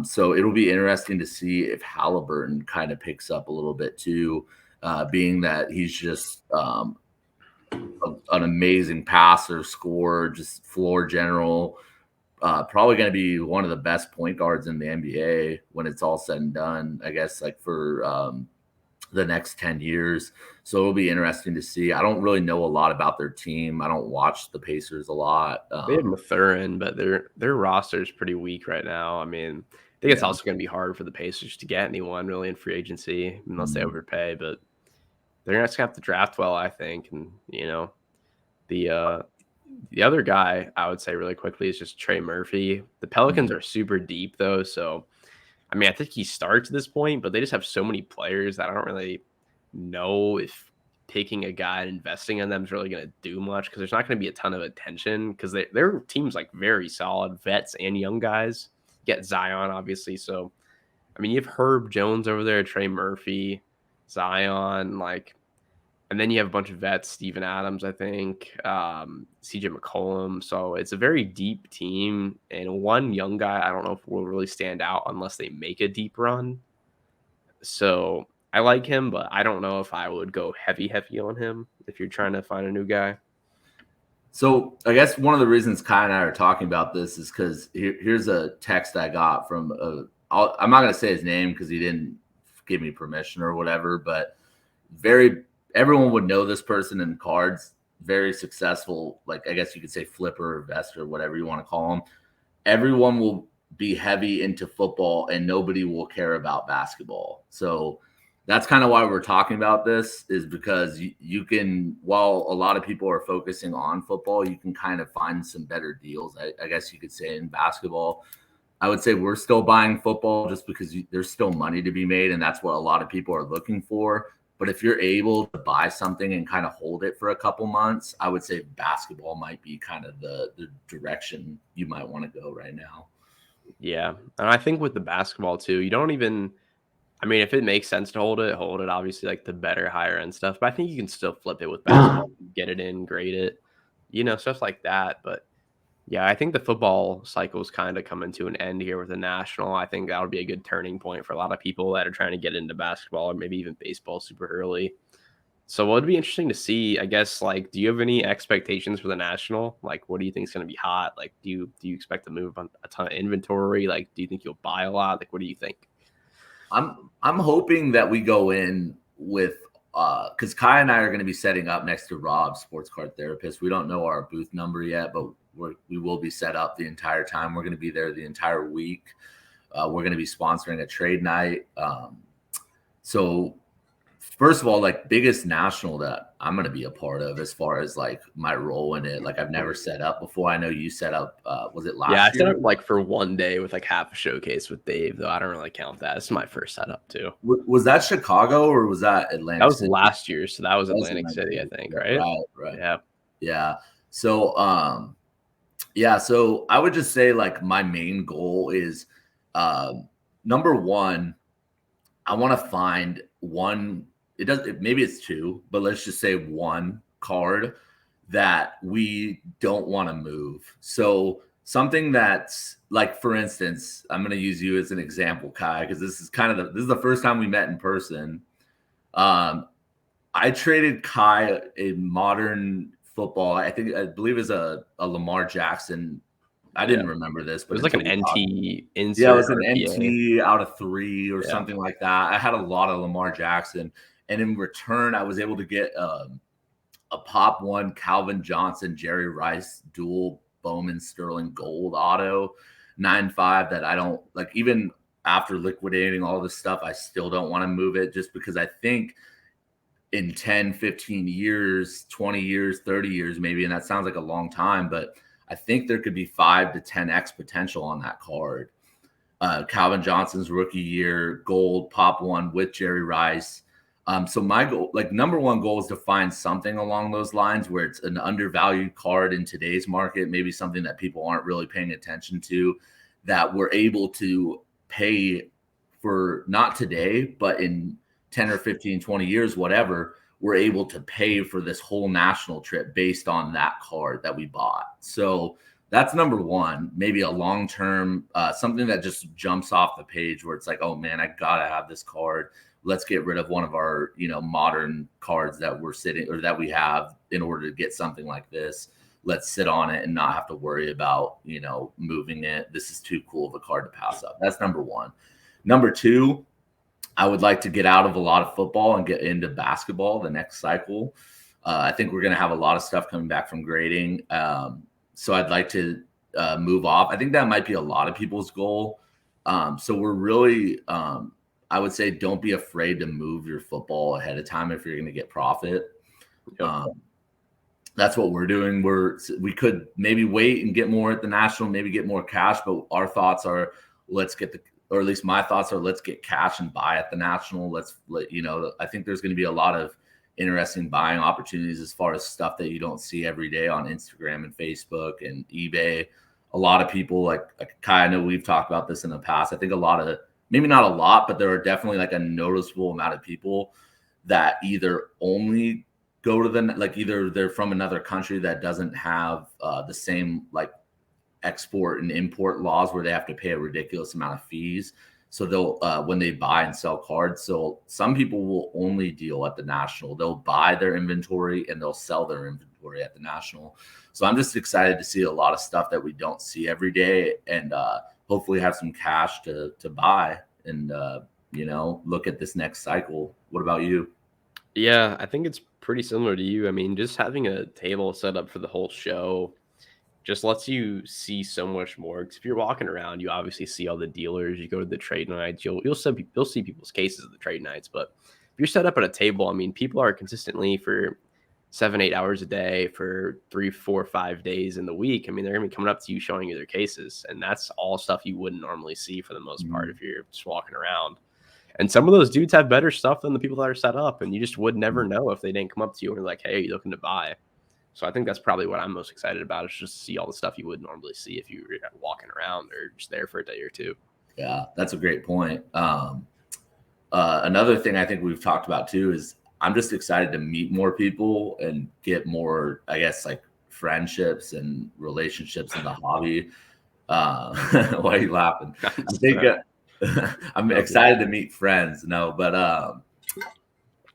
So it'll be interesting to see if Halliburton kind of picks up a little bit too, being that he's just an amazing passer, scorer, just floor general. Probably going to be one of the best point guards in the NBA when it's all said and done, I guess, for the next 10 years. So it'll be interesting to see. I don't really know a lot about their team. I don't watch the Pacers a lot. They have Mathurin, but their roster is pretty weak right now. I mean, I think it's also going to be hard for the Pacers to get anyone really in free agency unless they overpay. But they're going to have to draft well, I think. And the other guy I would say really quickly is just Trey Murphy. The Pelicans are super deep though, so I mean, I think he starts at this point, but they just have so many players that I don't really know if taking a guy and investing in them is really going to do much because there's not going to be a ton of attention because their team's very solid vets and young guys. Get Zion, obviously. So, I mean, you have Herb Jones over there, Trey Murphy, Zion, and then you have a bunch of vets, Steven Adams, I think, CJ McCollum. So it's a very deep team. And one young guy, I don't know if will really stand out unless they make a deep run. So I like him, but I don't know if I would go heavy on him if you're trying to find a new guy. So I guess one of the reasons Kai and I are talking about this is because here's a text I got from I'm not going to say his name because he didn't give me permission or whatever, but everyone would know this person in cards, very successful, I guess you could say flipper, investor, whatever you want to call him. Everyone will be heavy into football and nobody will care about basketball. So that's kind of why we're talking about this is because you can, while a lot of people are focusing on football, you can kind of find some better deals, I guess you could say, in basketball. I would say we're still buying football just because there's still money to be made, and that's what a lot of people are looking for. But if you're able to buy something and kind of hold it for a couple months, I would say basketball might be kind of the direction you might want to go right now. Yeah. And I think with the basketball too, you don't even, I mean, if it makes sense to hold it, obviously the better higher end stuff. But I think you can still flip it with basketball, get it in, grade it, stuff like that. But yeah, I think the football cycle is kind of coming to an end here with the national. I think that'll be a good turning point for a lot of people that are trying to get into basketball or maybe even baseball super early. So what would be interesting to see, I guess, do you have any expectations for the national? What do you think is going to be hot? Do you expect to move on a ton of inventory? Do you think you'll buy a lot? What do you think? I'm hoping that we go in with because Kai and I are going to be setting up next to Rob, sports card therapist. We don't know our booth number yet, but we will be set up the entire time. We're going to be there the entire week. We're going to be sponsoring a trade night. So first of all, like biggest national that I'm going to be a part of as far as like my role in it. Like I've never set up before. I know you set up, was it Yeah, I last set year? up like for one day with like half a showcase with Dave, though I don't really count that. It's my first setup too. Was that Chicago or was that That Atlantic was City? last year, so that was That was Atlantic Atlantic City, I City. think, Yeah, right? right. Yeah. Yeah. So, yeah, so I would just say like my main goal is number one, I want to find one. Maybe it's two, but let's just say one card that we don't want to move. So something that's like, for instance, I'm going to use you as an example, Kai, because this is the first time we met in person. I traded Kai a modern football. I believe is a Lamar Jackson. I Yeah. didn't remember this, It but was like until an we talked. NT Yeah, it insert was an RPA. NT out of 3 or Yeah. something like that. I had a lot of Lamar Jackson, and in return, I was able to get a Pop One Calvin Johnson, Jerry Rice dual Bowman Sterling Gold auto 9.5 that I don't like. Even after liquidating all this stuff, I still don't want to move it just because I think in 10, 15 years, 20 years, 30 years, maybe, and that sounds like a long time, but I think there could be 5 to 10x potential on that card. Calvin Johnson's rookie year, gold, Pop One with Jerry Rice. So my goal, like number one goal, is to find something along those lines where it's an undervalued card in today's market, maybe something that people aren't really paying attention to, that we're able to pay for, not today, but in 10 or 15, 20 years, whatever, we're able to pay for this whole national trip based on that card that we bought. So that's number one, maybe a long-term, something that just jumps off the page where it's like, oh man, I gotta have this card. Let's get rid of one of our, modern cards that we're sitting or that we have in order to get something like this. Let's sit on it and not have to worry about, moving it. This is too cool of a card to pass up. That's number one. Number two, I would like to get out of a lot of football and get into basketball the next cycle. I think we're going to have a lot of stuff coming back from grading. So I'd like to move off. I think that might be a lot of people's goal. So we're really, I would say, don't be afraid to move your football ahead of time if you're going to get profit. Yep. That's what we're doing. We could maybe wait and get more at the national, maybe get more cash, but our thoughts are or at least my thoughts are, let's get cash and buy at the national. I think there's going to be a lot of interesting buying opportunities as far as stuff that you don't see every day on Instagram and Facebook and eBay. A lot of people like Kai, I know we've talked about this in the past. I think maybe not a lot, but there are definitely like a noticeable amount of people that either only go to either they're from another country that doesn't have the same like export and import laws where they have to pay a ridiculous amount of fees. So they'll when they buy and sell cards. So some people will only deal at the national. They'll buy their inventory and they'll sell their inventory at the national. So I'm just excited to see a lot of stuff that we don't see every day, and hopefully have some cash to buy and look at this next cycle. What about you? Yeah, I think it's pretty similar to you. I mean, just having a table set up for the whole show just lets you see so much more. Because if you're walking around, you obviously see all the dealers. You go to the trade nights, you'll see people's cases at the trade nights. But if you're set up at a table, I mean, people are consistently for 7-8 hours a day for 3 4 5 days in the week. I mean, they're gonna be coming up to you showing you their cases, and that's all stuff you wouldn't normally see for the most part if you're just walking around. And some of those dudes have better stuff than the people that are set up, and you just would never know if they didn't come up to you and be like, "Hey, are you looking to buy?" So I think that's probably what I'm most excited about, is just to see all the stuff you would normally see if you were walking around or just there for a day or two. Yeah, that's a great point. Another thing I think we've talked about too is I'm just excited to meet more people and get more, I guess, like friendships and relationships in the hobby. Why are you laughing? I think I'm excited to meet friends. No, but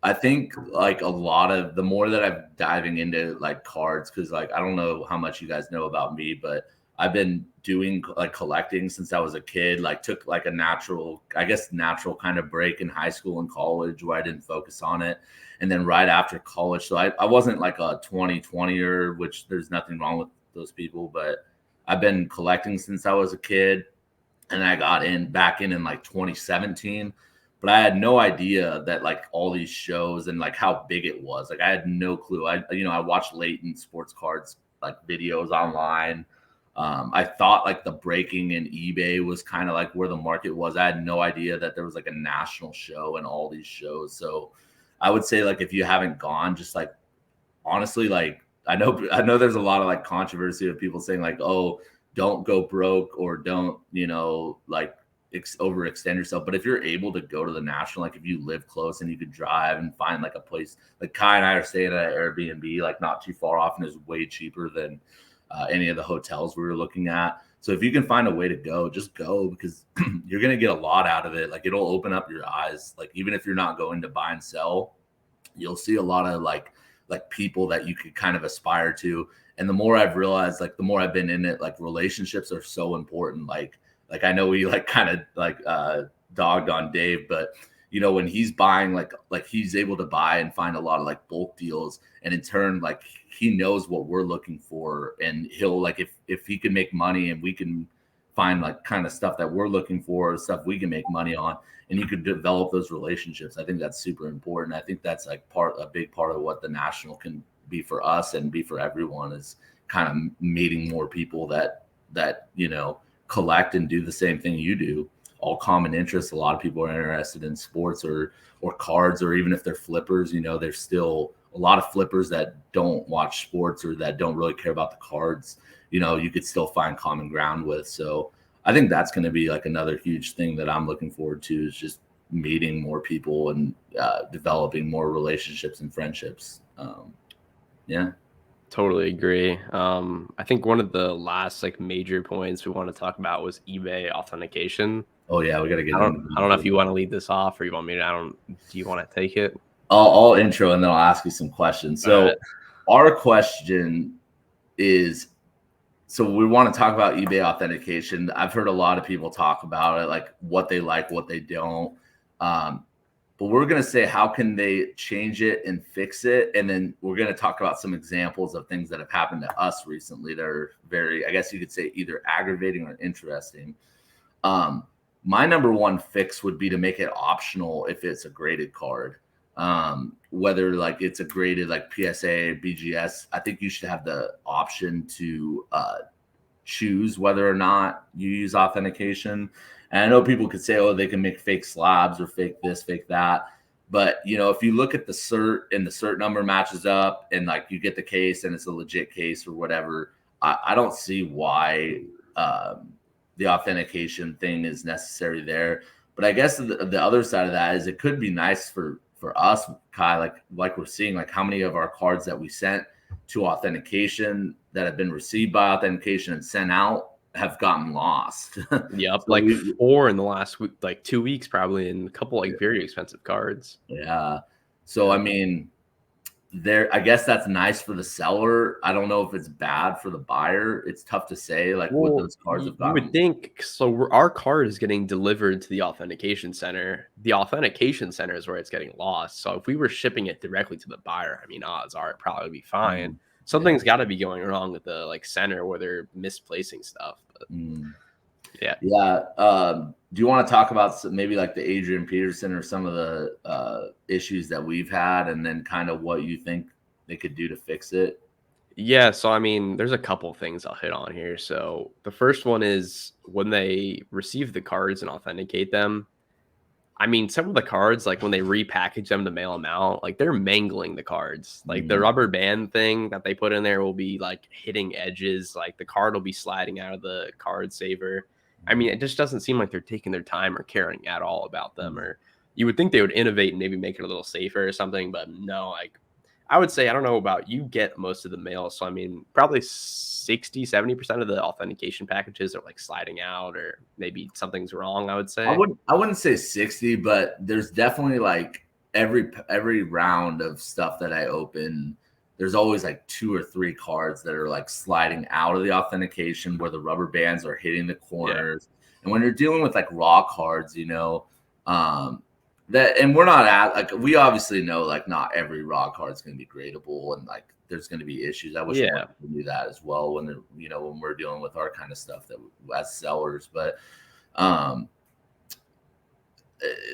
I think like the more that I'm diving into like cards, because like I don't know how much you guys know about me, but I've been doing like collecting since I was a kid. Like took like a natural kind of break in high school and college where I didn't focus on it. And then right after college, so I wasn't like a 2020er, which there's nothing wrong with those people, but I've been collecting since I was a kid. and I got back in like 2017. But I had no idea that like all these shows and like how big it was. Like I had no clue. I watched Leighton sports cards like videos online. I thought like the breaking in eBay was kind of like where the market was. I had no idea that there was like a national show and all these shows. So I would say like if you haven't gone, just like honestly, like I know there's a lot of like controversy of people saying like, oh, don't go broke or don't, like overextend yourself. But if you're able to go to the national, like if you live close and you could drive and find like a place, like Kai and I are staying at an Airbnb, like not too far off, and is way cheaper than any of the hotels we were looking at. So if you can find a way to go, just go, because you're going to get a lot out of it. Like it'll open up your eyes. Like even if you're not going to buy and sell, you'll see a lot of like people that you could kind of aspire to. And the more I've realized, like the more I've been in it, like relationships are so important. Like I know we like kind of like dogged on Dave, but when he's buying, like he's able to buy and find a lot of like bulk deals, and in turn, like he knows what we're looking for, and he'll like if he can make money and we can find like kind of stuff that we're looking for, stuff we can make money on, and you could develop those relationships. I think that's super important. I think that's like a big part of what the national can be for us and be for everyone, is kind of meeting more people that collect and do the same thing you do, all common interests. A lot of people are interested in sports or cards, or even if they're flippers, there's still a lot of flippers that don't watch sports or that don't really care about the cards. You could still find common ground with. So I think that's going to be like another huge thing that I'm looking forward to, is just meeting more people and developing more relationships and friendships. Yeah. Totally agree. I think one of the last like major points we want to talk about was eBay authentication. Oh yeah, we got to get I into don't know if you want to lead this off or you want me to. Do you want to take it? I'll intro and then I'll ask you some questions. So our question is, so we want to talk about eBay authentication. I've heard a lot of people talk about it, like what they like, what they don't. But we're going to say, how can they change it and fix it? And then we're going to talk about some examples of things that have happened to us recently that are very, I guess you could say, either aggravating or interesting. My number one fix would be to make it optional if it's a graded card. Whether like it's a graded like PSA, BGS, I think you should have the option to choose whether or not you use authentication. And I know people could say, oh, they can make fake slabs or fake this, fake that. But, if you look at the cert and the cert number matches up and like you get the case and it's a legit case or whatever, I don't see why the authentication thing is necessary there. But I guess the other side of that is it could be nice for us, Kai, like we're seeing, like how many of our cards that we sent to authentication that have been received by authentication and sent out have gotten lost. Yep, So like 4 in the last week, like 2 weeks probably, and a couple like very expensive cards. Yeah. So I mean, I guess that's nice for the seller. I don't know if it's bad for the buyer. It's tough to say, like what those cards have You gotten. would think so. Our card is getting delivered to the authentication center. The authentication center is where it's getting lost. So if we were shipping it directly to the buyer, I mean, odds are it'd probably be fine. Something's got to be going wrong with the like center where they're misplacing stuff. But, yeah. Do you want to talk about maybe like the Adrian Peterson or some of the issues that we've had, and then kind of what you think they could do to fix it? Yeah, so I mean, there's a couple things I'll hit on here. So the first one is when they receive the cards and authenticate them. I mean, some of the cards, like when they repackage them to mail them out, like they're mangling the cards. Like the rubber band thing that they put in there will be like hitting edges. Like the card will be sliding out of the card saver. I mean, it just doesn't seem like they're taking their time or caring at all about them. Or you would think they would innovate and maybe make it a little safer or something, but no. Like I would say, I don't know about you, get most of the mail. So I mean, probably 60-70% of the authentication packages are like sliding out, or maybe something's wrong, I would say. I wouldn't say 60, but there's definitely like every round of stuff that I open, there's always like 2 or 3 cards that are like sliding out of the authentication where the rubber bands are hitting the corners. Yeah. And when you're dealing with like raw cards, and we're not at, like, we obviously know like not every raw card is going to be gradable, and like there's going to be issues. I wish we could do that as well when when we're dealing with our kind of stuff that as sellers. But Um,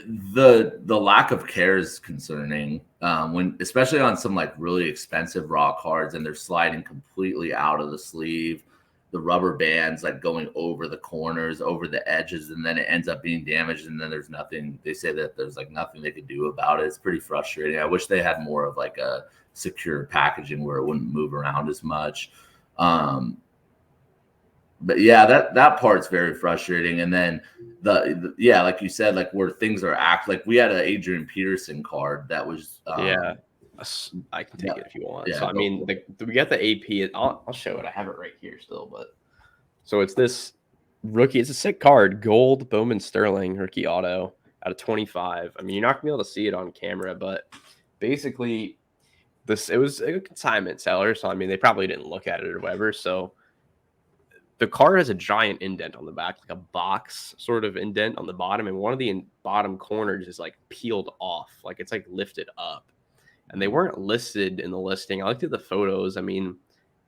the lack of care is concerning when, especially on some like really expensive raw cards, and they're sliding completely out of the sleeve, the rubber bands like going over the corners, over the edges, and then it ends up being damaged, and then there's nothing. They say that there's like nothing they could do about it. It's pretty frustrating. I wish they had more of like a secure packaging where it wouldn't move around as much. But yeah, that part's very frustrating. And then yeah, like you said, like where things are like we had an Adrian Peterson card that was I can take it if you want. Yeah, so I mean, we got the AP. I'll show it. I have it right here still, but so it's this rookie. It's a sick card, gold Bowman Sterling rookie auto out of 25. I mean, you're not gonna be able to see it on camera, but basically, it was a consignment seller, so I mean, they probably didn't look at it or whatever. So the card has a giant indent on the back, like a box sort of indent on the bottom, and one of the bottom corners is like peeled off, like it's like lifted up. And they weren't listed in the listing. I looked at the photos. I mean,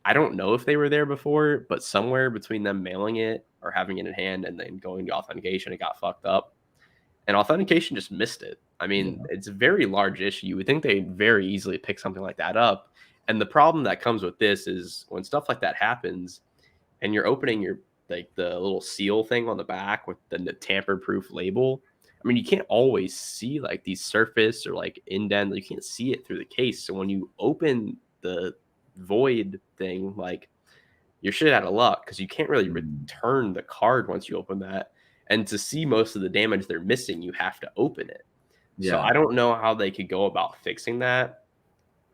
I don't know if they were there before, but somewhere between them mailing it or having it in hand and then going to authentication, it got fucked up. And authentication just missed it. I mean, It's a very large issue. You would think they'd very easily pick something like that up. And the problem that comes with this is when stuff like that happens, and you're opening your like the little seal thing on the back with the tamper-proof label. I mean, you can't always see like these surface or like indent. You can't see it through the case. So when you open the void thing, like you're shit out of luck because you can't really return the card once you open that. And to see most of the damage they're missing, you have to open it. Yeah. So I don't know how they could go about fixing that.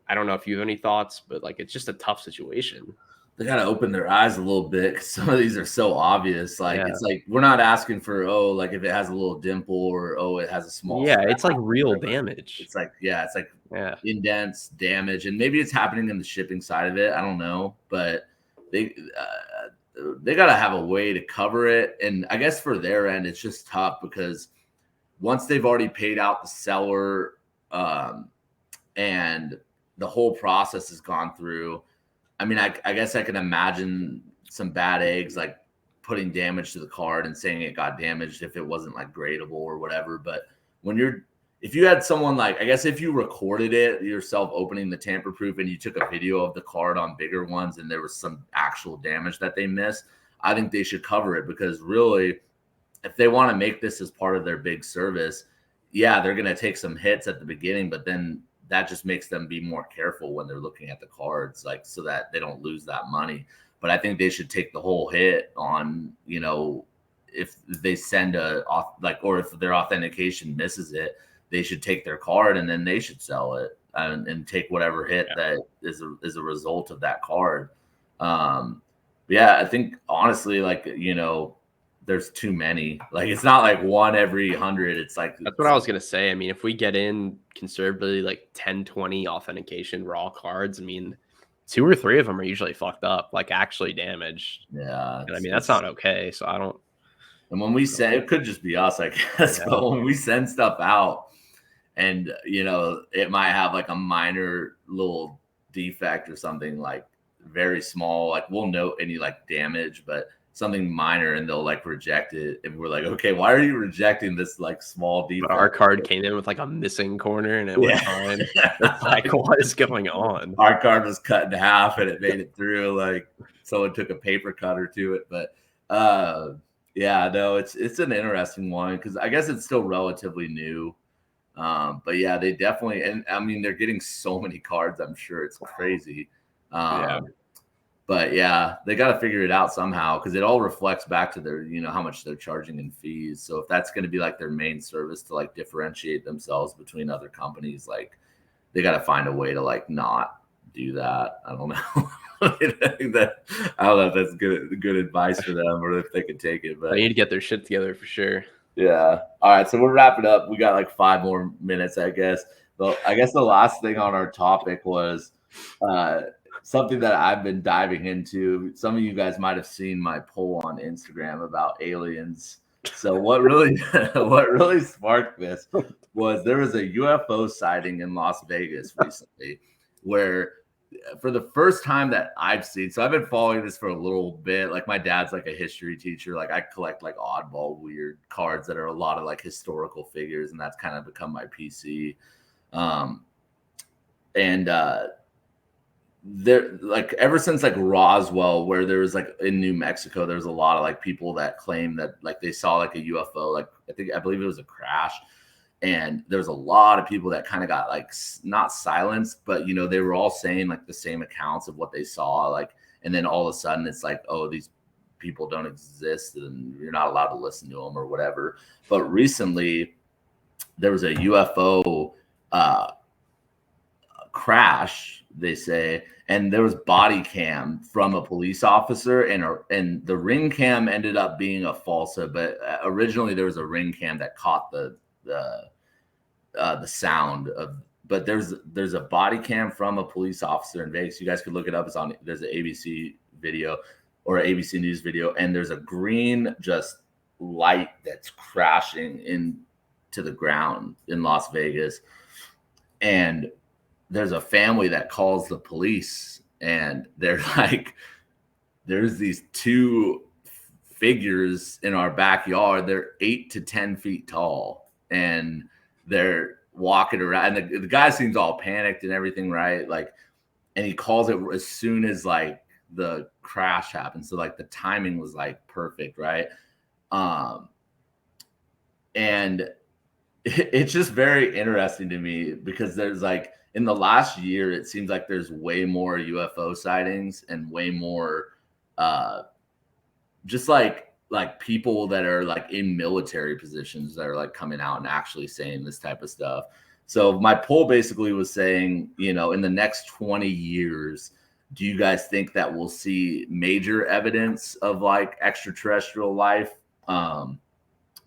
I don't know if you have any thoughts, but like it's just a tough situation. They got to open their eyes a little bit because some of these are so obvious. Like it's like we're not asking for like if it has a little dimple or it has a small. Yeah, it's like real damage. It's like it's like indents, damage, and maybe it's happening in the shipping side of it. I don't know, but they got to have a way to cover it. And I guess for their end, it's just tough because once they've already paid out the seller, and the whole process has gone through. I mean, I guess I can imagine some bad eggs like putting damage to the card and saying it got damaged if it wasn't like gradable or whatever. But if you had someone like, I guess if you recorded it yourself opening the tamper proof and you took a video of the card on bigger ones and there was some actual damage that they missed, I think they should cover it because really, if they want to make this as part of their big service, yeah, they're going to take some hits at the beginning, but then that just makes them be more careful when they're looking at the cards, like so that they don't lose that money. But I think they should take the whole hit on, if they send or if their authentication misses it, they should take their card and then they should sell it and take whatever hit that is a result of that card. Yeah, I think honestly, there's too many. Like it's not like one every 100. It's like that's what I was gonna say. I mean, if we get in conservatively like 10, 20 authentication raw cards, I mean, 2 or 3 of them are usually fucked up, like actually damaged. Yeah, and I mean that's not okay. So I don't. And when we send, it could just be us, I guess. Yeah. But when we send stuff out, and it might have like a minor little defect or something like very small, like we'll note any like damage, but something minor and they'll like reject it. And we're like, okay, why are you rejecting this like small defect? But our card came in with like a missing corner and it was fine. It's like, what is going on? Our card was cut in half and it made it through. Like someone took a paper cutter to it. But yeah, no, it's an interesting one because I guess it's still relatively new. But yeah, they definitely, and I mean, they're getting so many cards. I'm sure it's crazy. But yeah, they got to figure it out somehow because it all reflects back to their, how much they're charging in fees. So if that's going to be like their main service to like differentiate themselves between other companies, like they got to find a way to like not do that. I don't know. I don't know if that's good advice for them or if they could take it. But they need to get their shit together for sure. Yeah. All right. So we'll wrap it up. We got like 5 more minutes, I guess. But I guess the last thing on our topic was something that I've been diving into. Some of you guys might have seen my poll on Instagram about aliens. So what really sparked this was there was a UFO sighting in Las Vegas recently where for the first time that I've seen, so I've been following this for a little bit. Like my dad's like a history teacher. Like I collect like oddball weird cards that are a lot of like historical figures, and that's kind of become my PC. And there, like ever since like Roswell, where there was like in New Mexico, there was a lot of like people that claim that like they saw like a UFO. Like I believe it was a crash. And there's a lot of people that kind of got like not silenced, but you know, they were all saying like the same accounts of what they saw. Like, and then all of a sudden it's like, oh, these people don't exist and you're not allowed to listen to them or whatever. But recently there was a UFO crash, they say, and there was body cam from a police officer, and the ring cam ended up being a falsa, but originally there was a ring cam that caught the sound of, but there's a body cam from a police officer in Vegas. You guys could look it up. There's an ABC video or an ABC News video, and there's a green just light that's crashing into the ground in Las Vegas. And there's a family that calls the police, and they're like, there's these two figures in our backyard. They're 8 to 10 feet tall, and they're walking around, and the guy seems all panicked and everything, right? Like, and he calls it as soon as like the crash happened. So like the timing was like perfect, right? And it's just very interesting to me because there's like in the last year, it seems like there's way more UFO sightings and way more just like people that are like in military positions that are like coming out and actually saying this type of stuff. So my poll basically was saying, you know, in the next 20 years, do you guys think that we'll see major evidence of like extraterrestrial life?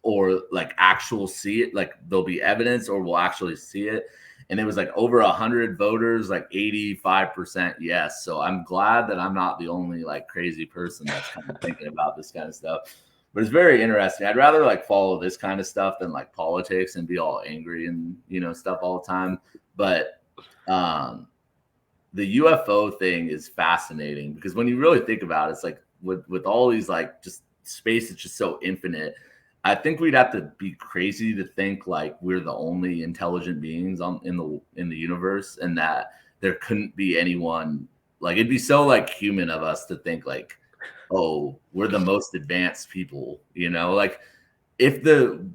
Or like actual see it, like there'll be evidence or we'll actually see it? And it was like over 100 voters, like 85% yes. So I'm glad that I'm not the only like crazy person that's kind of thinking about this kind of stuff. But it's very interesting. I'd rather like follow this kind of stuff than like politics and be all angry and, you know, stuff all the time. But the UFO thing is fascinating because when you really think about it, it's like with all these like just space, it's just so infinite. I think we'd have to be crazy to think like we're the only intelligent beings in the universe, and that there couldn't be anyone. Like it'd be so like human of us to think like, oh, we're the most advanced people, you know? Like if the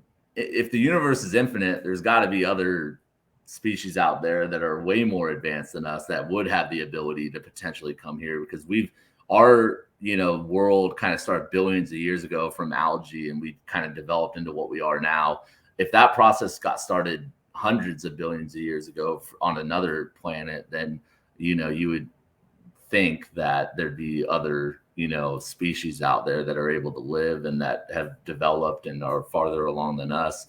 universe is infinite, there's got to be other species out there that are way more advanced than us that would have the ability to potentially come here, because our world kind of started billions of years ago from algae, and we kind of developed into what we are now. If that process got started hundreds of billions of years ago on another planet, then you would think that there'd be other species out there that are able to live and that have developed and are farther along than us.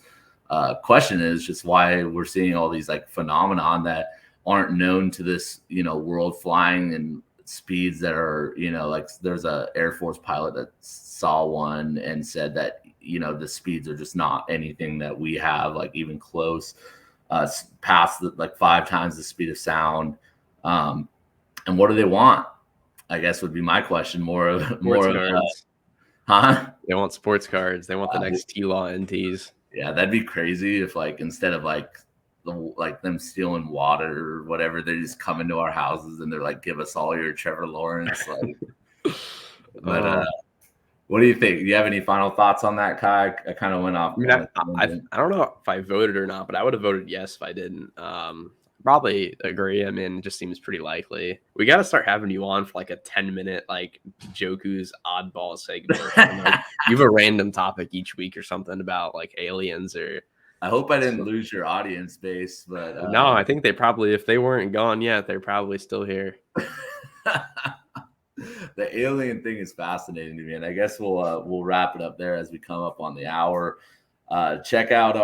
Question is just why we're seeing all these like phenomenon that aren't known to this world, flying and speeds that are like there's a Air Force pilot that saw one and said that the speeds are just not anything that we have, like even close, past like 5 times the speed of sound. And what do they want, I guess would be my question. More of huh? They want sports cards. They want the next T-Law NTs. Yeah, that'd be crazy if like instead of like them stealing water or whatever, they just come into our houses and they're like, give us all your Trevor Lawrence. Like, but what do you think? Do you have any final thoughts on that, Kai? I kind of went off. I don't know if I voted or not, but I would have voted yes if I didn't. Probably agree. I mean, it just seems pretty likely. We got to start having you on for like a 10-minute like Joku's oddball segment. Like, you have a random topic each week or something about like aliens or. I hope I didn't lose your audience base, but no, I think they probably, if they weren't gone yet, they're probably still here. The alien thing is fascinating to me, and I guess we'll wrap it up there as we come up on the hour. Check out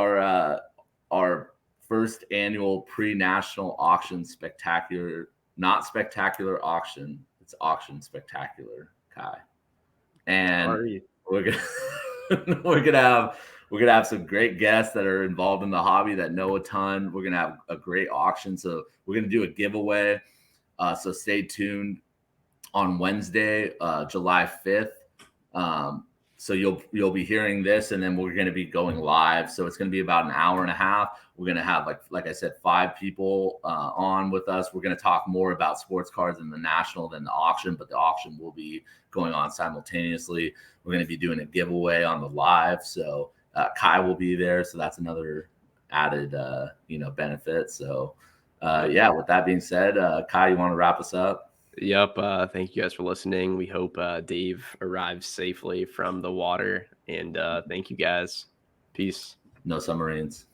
our first annual pre-national auction spectacular, not spectacular auction. It's auction spectacular, Kai. And we're gonna have some great guests that are involved in the hobby that know a ton. We're gonna have a great auction, so we're gonna do a giveaway. So stay tuned on Wednesday, July 5th. So you'll be hearing this, and then we're going to be going live. So it's going to be about an hour and a half. We're going to have, like I said, 5 people on with us. We're going to talk more about sports cards in the national than the auction, but the auction will be going on simultaneously. We're going to be doing a giveaway on the live. So Kai will be there. So that's another added benefit. So with that being said, Kai, you want to wrap us up? Yep. Thank you guys for listening. We hope Dave arrives safely from the water. And thank you guys. Peace. No submarines.